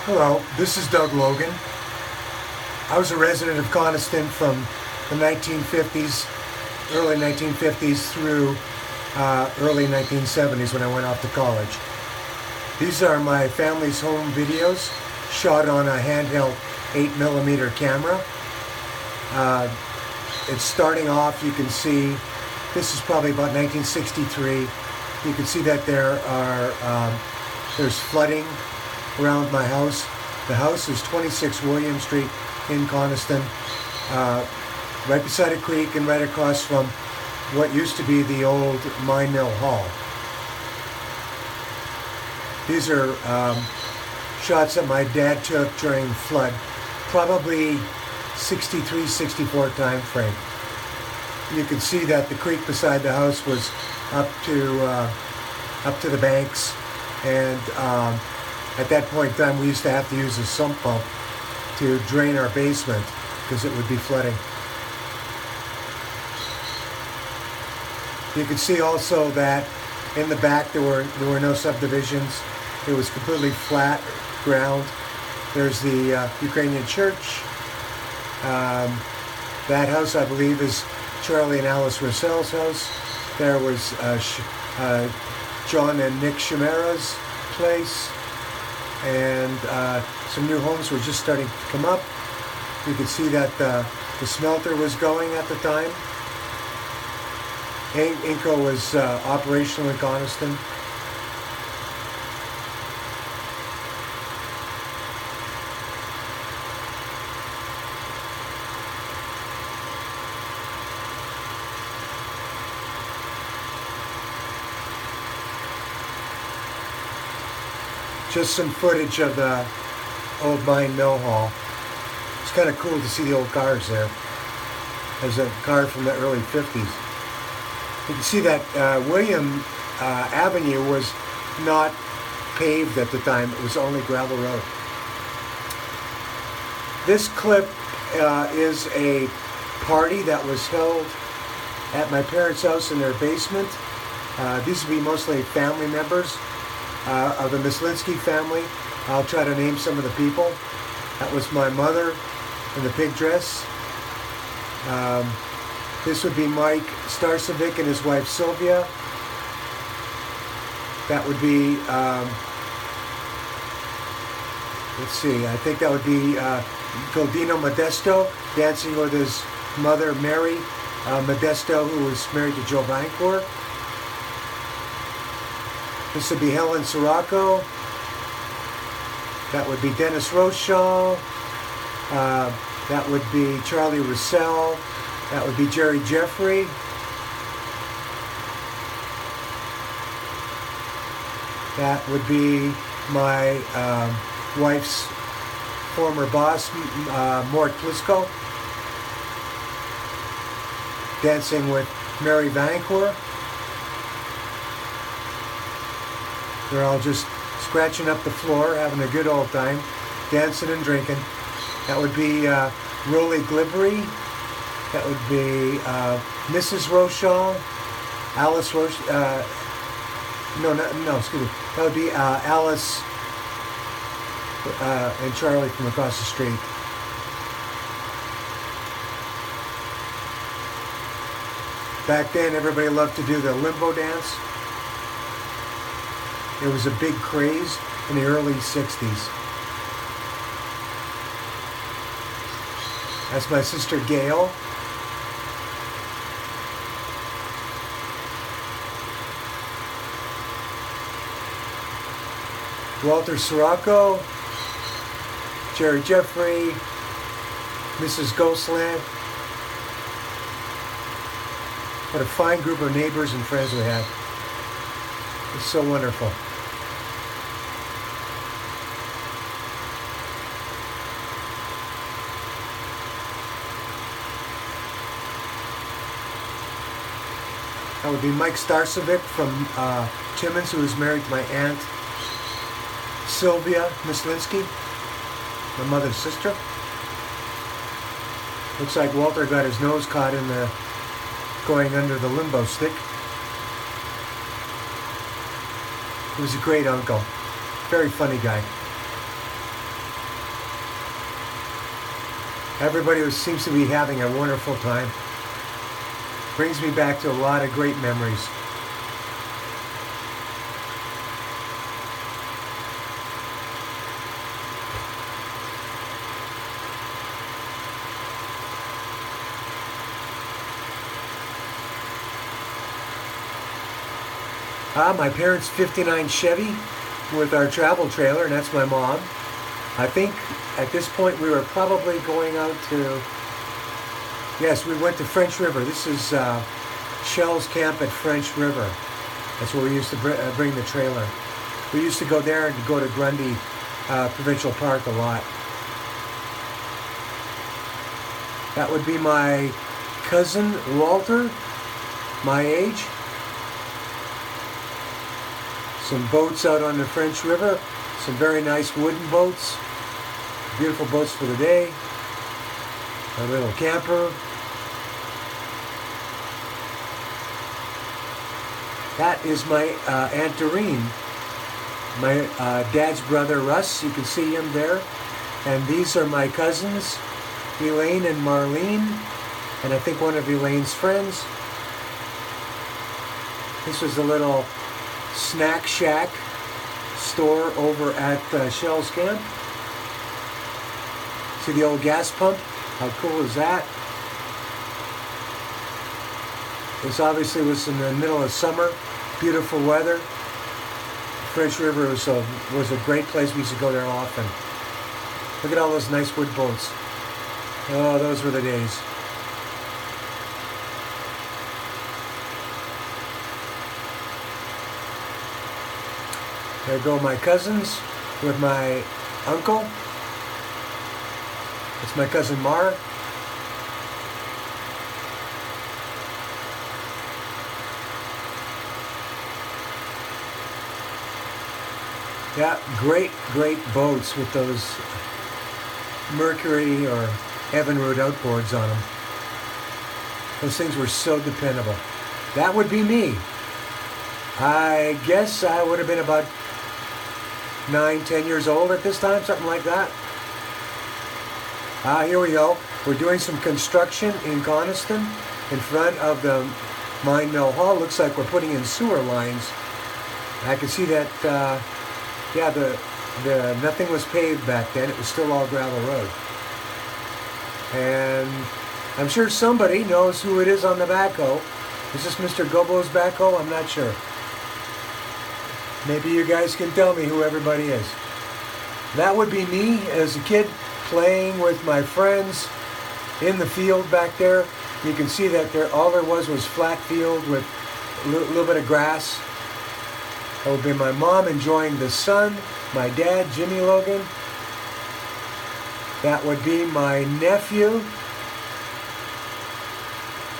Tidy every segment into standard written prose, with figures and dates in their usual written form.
Hello, this is Doug Logan. I was a resident of Coniston from the 1950s, early 1950s through early 1970s when I went off to college. These are my family's home videos shot on a handheld 8mm camera. It's starting off, you can see, this is probably about 1963. You can see that there's flooding around my house. The house is 26 William Street in Coniston, right beside a creek and right across from what used to be the old mine mill hall. These are shots that my dad took during the flood, probably 63, 64 time frame. You can see that the creek beside the house was up to the banks, and at that point in time we used to have to use a sump pump to drain our basement because it would be flooding. You can see also that in the back there were no subdivisions. It was completely flat ground. There's the Ukrainian church. That house, I believe, is Charlie and Alice Russell's house. There was John and Nick Shimera's place, and some new homes were just starting to come up. You could see that the smelter was going at the time. INCO was operational in Coniston. Just some footage of the old mine mill hall. It's kind of cool to see the old cars there. There's a car from the early 50s. You can see that William Avenue was not paved at the time. It was only gravel road. This clip is a party that was held at my parents' house in their basement. These would be mostly family members of the Misliniski family. I'll try to name some of the people. That was my mother in the pig dress. This would be Mike Solski and his wife Sylvia. That would be, let's see, I think that would be Godino Modesto dancing with his mother Mary Modesto, who was married to Joe Vancourt. This would be Helen Sirocco. That would be Dennis Rochelle. That would be Charlie Russell. That would be Jerry Jeffrey. That would be my wife's former boss, Mort Plisco, dancing with Mary Vancourt. They're all just scratching up the floor, having a good old time, dancing and drinking. That would be Rolly Glibbery. That would be Mrs. Rochelle, Alice Rochelle. No, excuse me. That would be Alice and Charlie from across the street. Back then, everybody loved to do the limbo dance. It was a big craze in the early 60s. That's my sister Gail. Walter Sirocco, Jerry Jeffrey, Mrs. Ghostland. What a fine group of neighbors and friends we had. It's so wonderful. That would be Mike Solski from Timmins, who was married to my aunt Sylvia Misliniski, my mother's sister. Looks like Walter got his nose caught in the going under the limbo stick. He was a great uncle. Very funny guy. Everybody seems to be having a wonderful time. Brings me back to a lot of great memories. My parents' 59 Chevy with our travel trailer, and that's my mom. I think at this point we were probably going out to, yes, we went to French River. This is Shell's camp at French River. That's where we used to bring the trailer. We used to go there and go to Grundy Provincial Park a lot. That would be my cousin Walter, my age. Some boats out on the French River, some very nice wooden boats, beautiful boats for the day, a little camper. That is my Aunt Doreen, my dad's brother Russ, you can see him there. And these are my cousins, Elaine and Marlene, and I think one of Elaine's friends. This was a little snack shack store over at Shell's camp. See the old gas pump? How cool is that? This obviously was in the middle of summer, beautiful weather. French River was a great place. We used to go there often. Look at all those nice wood boats. Oh, those were the days. There go my cousins with my uncle. It's my cousin Mar. Yeah, great boats with those Mercury or Evinrude outboards on them. Those things were so dependable. That would be me. I guess I would have been about 9-10 years old at this time, something like that. Here we go. We're doing some construction in Coniston in front of the mine mill hall. Looks like we're putting in sewer lines. I can see that, yeah, the nothing was paved back then. It was still all gravel road. And I'm sure somebody knows who it is on the backhoe. Is this Mr. Gobo's backhoe? I'm not sure. Maybe you guys can tell me who everybody is. That would be me as a kid playing with my friends in the field back there. You can see that all there was flat field with a little bit of grass. That would be my mom enjoying the sun, my dad, Jimmy Logan. That would be my nephew,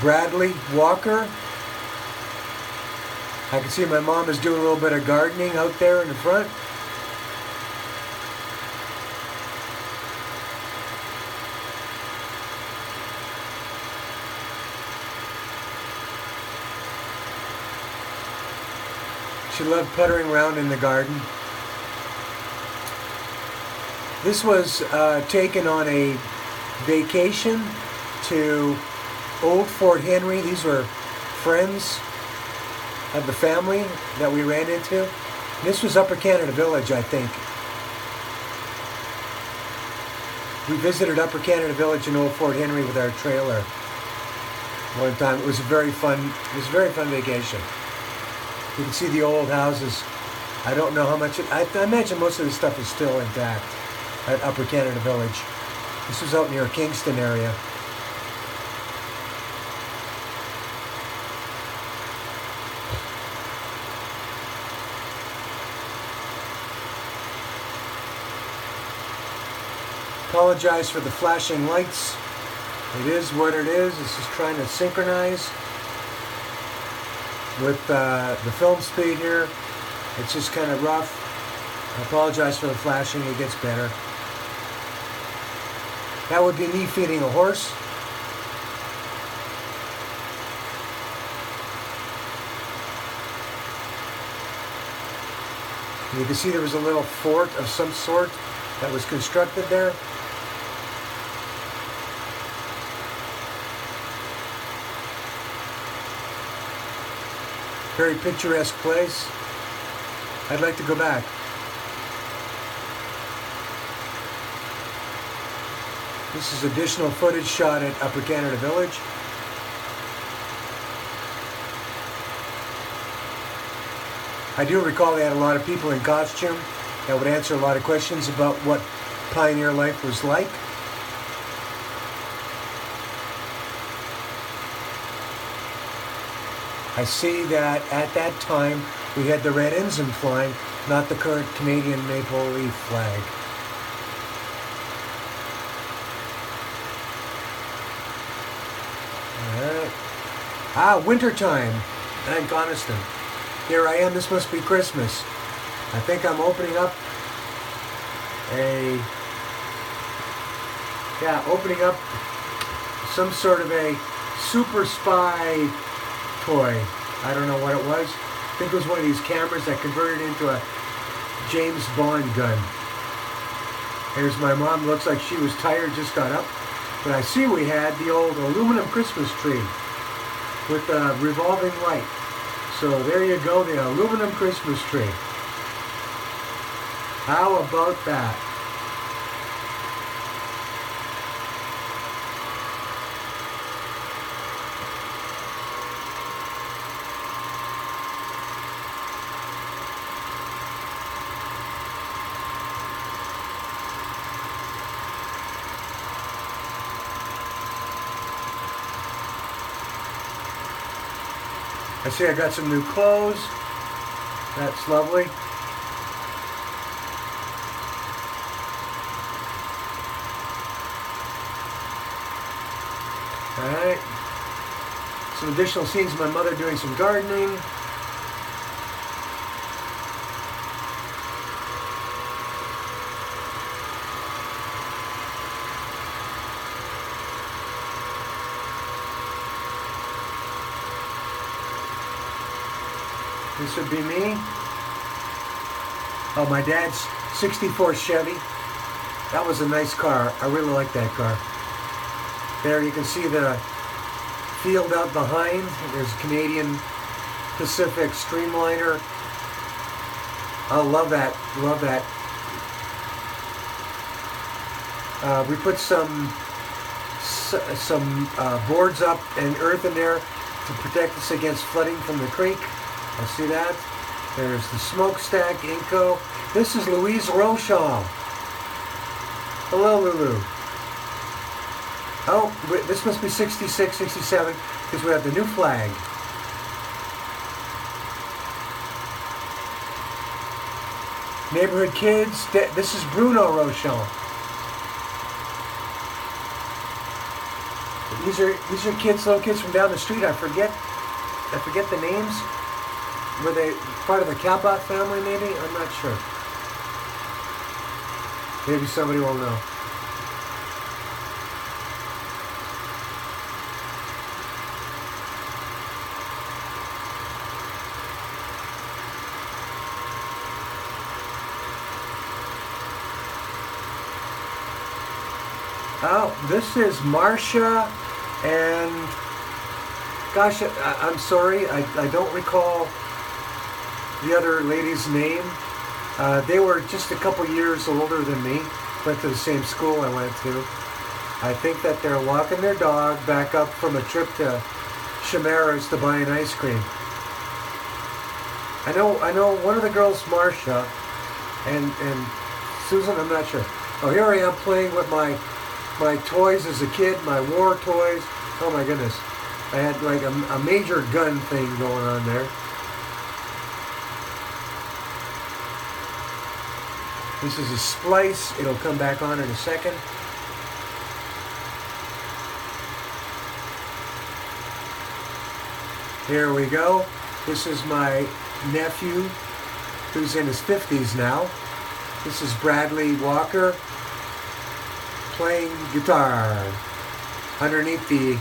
Bradley Walker. I can see my mom is doing a little bit of gardening out there in the front. She loved puttering around in the garden. This was taken on a vacation to Old Fort Henry. These were friends of the family that we ran into. This was Upper Canada Village, I think. We visited Upper Canada Village in Old Fort Henry with our trailer one time. It was a very fun vacation. You can see the old houses. I don't know how much I imagine most of the stuff is still intact at Upper Canada Village. This was out near Kingston area. Apologize for the flashing lights. It is what it is. It's just trying to synchronize with the film speed here. It's just kind of rough. I apologize for the flashing. It gets better. That would be me feeding a horse. You can see there was a little fort of some sort that was constructed there. Very picturesque place. I'd like to go back. This is additional footage shot at Upper Canada Village. I do recall they had a lot of people in costume that would answer a lot of questions about what pioneer life was like. I see that at that time we had the red ensign flying, not the current Canadian maple leaf flag. Alright. Wintertime in Coniston. Here I am, this must be Christmas. I think I'm opening up some sort of a super spy toy. I don't know what it was. I think it was one of these cameras that converted into a James Bond gun. Here's my mom, looks like she was tired, just got up. But I see we had the old aluminum Christmas tree with a revolving light. So there you go, the aluminum Christmas tree. How about that? I see I got some new clothes. That's lovely. Alright. Some additional scenes of my mother doing some gardening. This would be me. Oh, my dad's 64 Chevy. That was a nice car. I really like that car. There you can see the field out behind. There's Canadian Pacific Streamliner. I love that. Love that. We put some boards up and earth in there to protect us against flooding from the creek. I see that. There's the smokestack, INCO. This is Louise Rochelle. Hello, Lulu. Oh, this must be 66, 67, because we have the new flag. Neighborhood kids. This is Bruno Rochelle. These are kids, little kids from down the street. I forget the names. Were they part of the Cabot family, maybe? I'm not sure. Maybe somebody will know. Oh, this is Marcia and... Gosh, I'm sorry, I don't recall the other lady's name. They were just a couple years older than me. Went to the same school I went to. I think that they're walking their dog back up from a trip to Chimera's to buy an ice cream. I know one of the girls, Marcia, and Susan, I'm not sure. Oh, here I am playing with my toys as a kid, my war toys. Oh my goodness. I had like a major gun thing going on there. This is a splice. It'll come back on in a second. Here we go. This is my nephew, who's in his 50s now. This is Bradley Walker playing guitar underneath the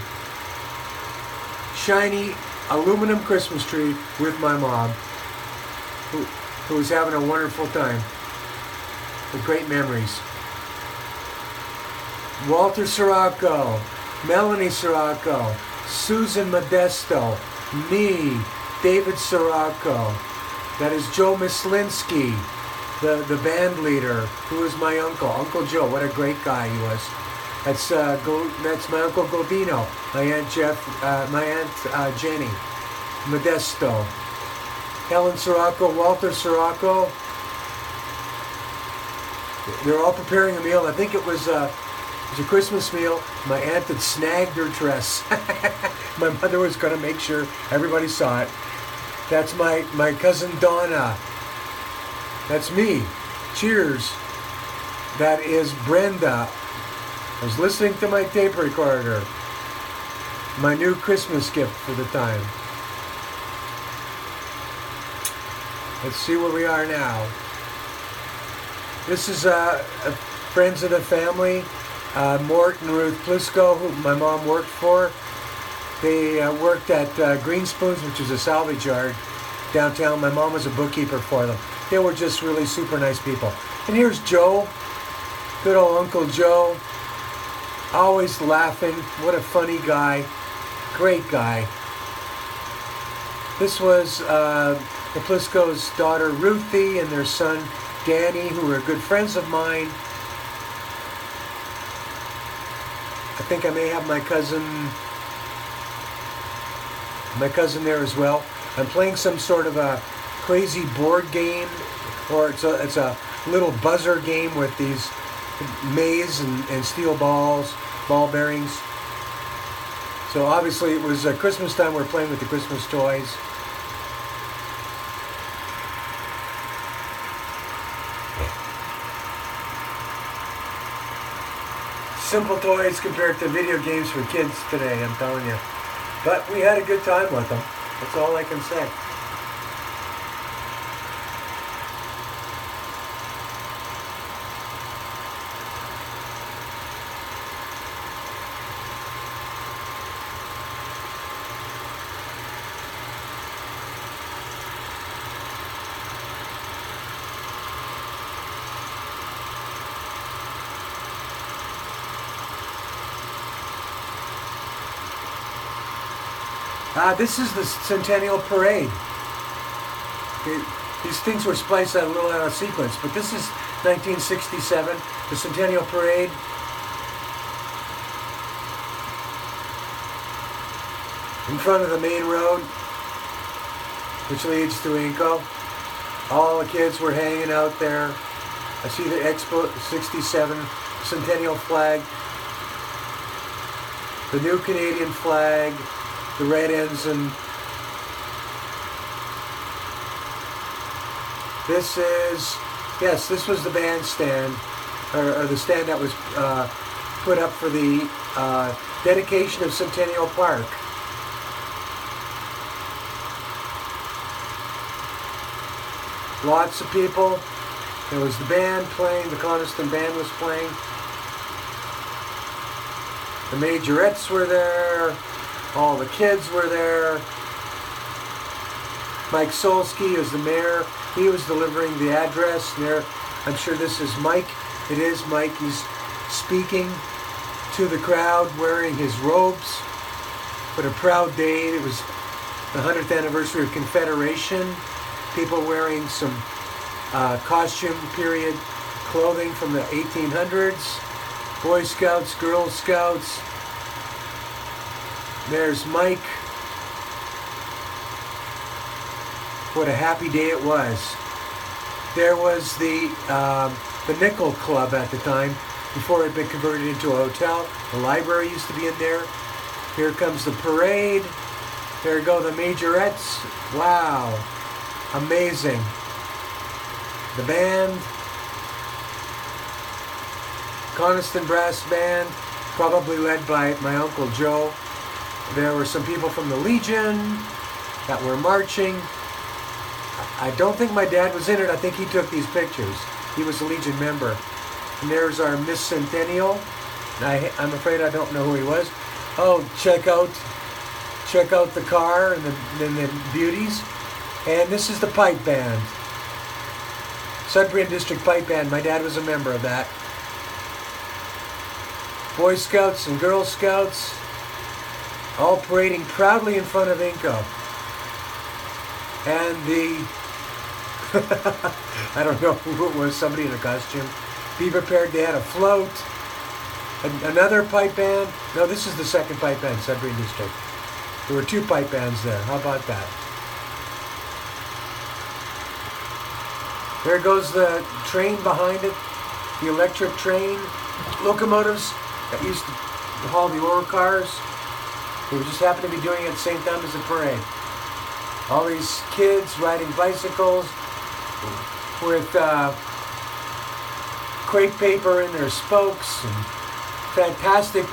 shiny aluminum Christmas tree with my mom, who was having a wonderful time with great memories. Walter Sirocco, Melanie Sirocco, Susan Modesto, me, David Sirocco. That is Joe Misliniski, the band leader, who was my uncle, Uncle Joe. What a great guy he was. That's my Uncle Godino, my Aunt my Aunt Jenny, Modesto, Helen Sirocco, Walter Sirocco. They're all preparing a meal. I think it was a Christmas meal. My aunt had snagged her dress. My mother was going to make sure everybody saw it. That's my cousin Donna. That's me. Cheers. That is Brenda. I was listening to my tape recorder. My new Christmas gift for the time. Let's see where we are now. This is friends of the family. Mort and Ruth Plisco, who my mom worked for. They worked at Greenspoons, which is a salvage yard downtown. My mom was a bookkeeper for them. They were just really super nice people. And here's Joe, good old Uncle Joe, always laughing. What a funny guy, great guy. This was the Plisco's daughter Ruthie and their son Danny, who were good friends of mine. I think I may have my cousin there as well. I'm playing some sort of a crazy board game, or it's a little buzzer game with these maze and steel balls, ball bearings. So obviously it was Christmas time. We're playing with the Christmas toys. Simple toys compared to video games for kids today, I'm telling you. But we had a good time with them. That's all I can say. This is the Centennial Parade. Okay, these things were spliced out a little out of sequence, but this is 1967, the Centennial Parade. In front of the main road, which leads to INCO. All the kids were hanging out there. I see the Expo 67 Centennial flag, the new Canadian flag, the red ensign. This was the bandstand, or the stand that was put up for the dedication of Centennial Park. Lots of people. There was the band playing, the Coniston band was playing. The majorettes were there. All the kids were there. Mike Solski is the mayor. He was delivering the address. There, I'm sure this is Mike. It is Mike. He's speaking to the crowd wearing his robes. What a proud day. It was the 100th anniversary of Confederation. People wearing some costume period clothing from the 1800s. Boy Scouts, Girl Scouts. There's Mike. What a happy day it was. There was the Nickel Club at the time, before it had been converted into a hotel. The library used to be in there. Here comes the parade. There go the majorettes. Wow. Amazing. The band. Coniston Brass Band, probably led by my Uncle Joe. There were some people from the Legion that were marching. I don't think my dad was in it. I think he took these pictures. He was a Legion member. And there's our Miss Centennial. I'm afraid I don't know who he was. Oh, check out the car and the beauties. And this is the pipe band. Sudbury District Pipe Band. My dad was a member of that. Boy Scouts and Girl Scouts, all parading proudly in front of INCO. And the, I don't know who it was, somebody in a costume. Be prepared, they had a float. Another pipe band. No, this is the second pipe band, Sudbury District. There were 2 pipe bands there. How about that? There goes the train behind it, the electric train. Locomotives that used to haul the ore cars. They just happened to be doing it at the same time as the parade. All these kids riding bicycles with crepe paper in their spokes, and fantastic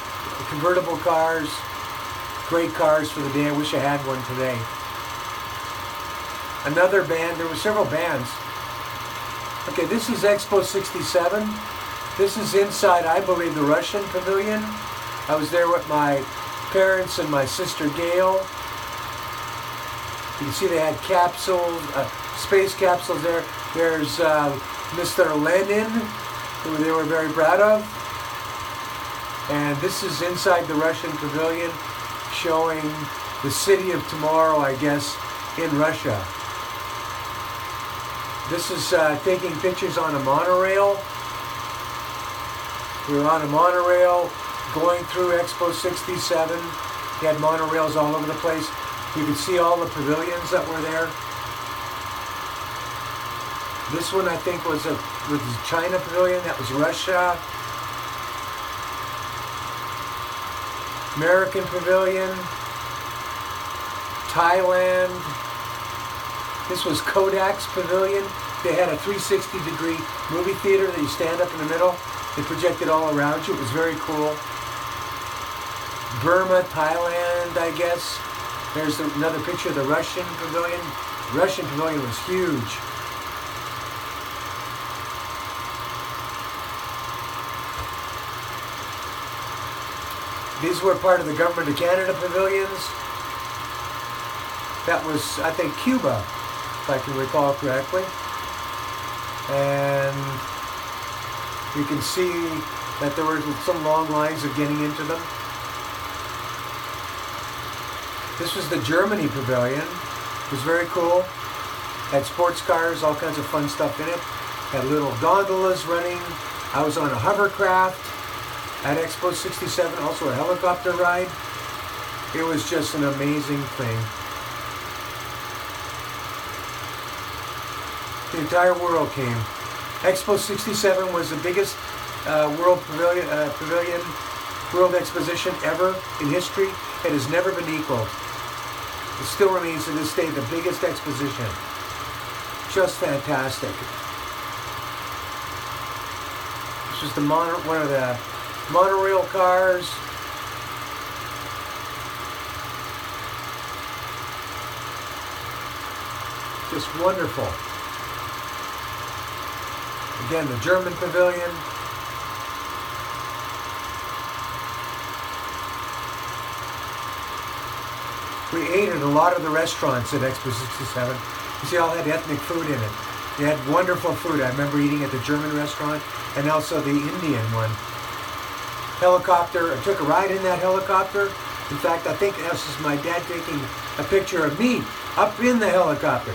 convertible cars. Great cars for the day. I wish I had one today. Another band. There were several bands. Okay, this is Expo 67. This is inside, I believe, the Russian pavilion. I was there with my parents and my sister Gail. You can see they had capsules, space capsules there. There's Mr. Lenin, who they were very proud of. And this is inside the Russian pavilion, showing the city of tomorrow, I guess, in Russia. This is taking pictures on a monorail. We were on a monorail going through Expo 67. We had monorails all over the place. You could see all the pavilions that were there. This one, I think, was the China pavilion. That was Russia. American pavilion. Thailand. This was Kodak's pavilion. They had a 360-degree movie theater that you stand up in the middle. They projected all around you. It was very cool. Burma, Thailand, I guess. There's another picture of the Russian pavilion. The Russian pavilion was huge. These were part of the Government of Canada pavilions. That was, I think, Cuba, if I can recall correctly. And you can see that there were some long lines of getting into them. This was the Germany pavilion. It was very cool. Had sports cars, all kinds of fun stuff in it. Had little gondolas running. I was on a hovercraft at Expo 67, also a helicopter ride. It was just an amazing thing. The entire world came. Expo 67 was the biggest world exposition ever in history. It has never been equaled. It still remains to this day the biggest exposition. Just fantastic. This was one of the monorail cars. Just wonderful. Again, the German pavilion. We ate at a lot of the restaurants at Expo 67. You see, all had ethnic food in it. They had wonderful food. I remember eating at the German restaurant and also the Indian one. Helicopter. I took a ride in that helicopter. In fact, I think this is my dad taking a picture of me up in the helicopter.